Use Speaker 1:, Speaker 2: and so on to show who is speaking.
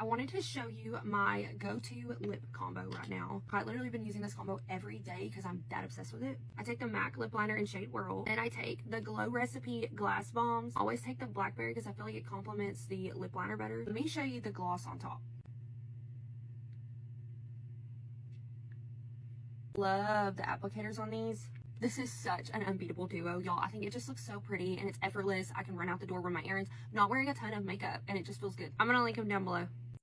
Speaker 1: I wanted to show you my go-to lip combo right now. I've literally been using this combo every day because I'm that obsessed with it. I take the MAC lip liner in shade Whirl, and I take the Glow Recipe Glass Bombs. I always take the Blackberry because I feel like it complements the lip liner better. Let me show you the gloss on top. Love the applicators on these. This is such an unbeatable duo, y'all. I think it just looks so pretty and it's effortless. I can run out the door with my errands, not wearing a ton of makeup, and it just feels good. I'm gonna link them down below.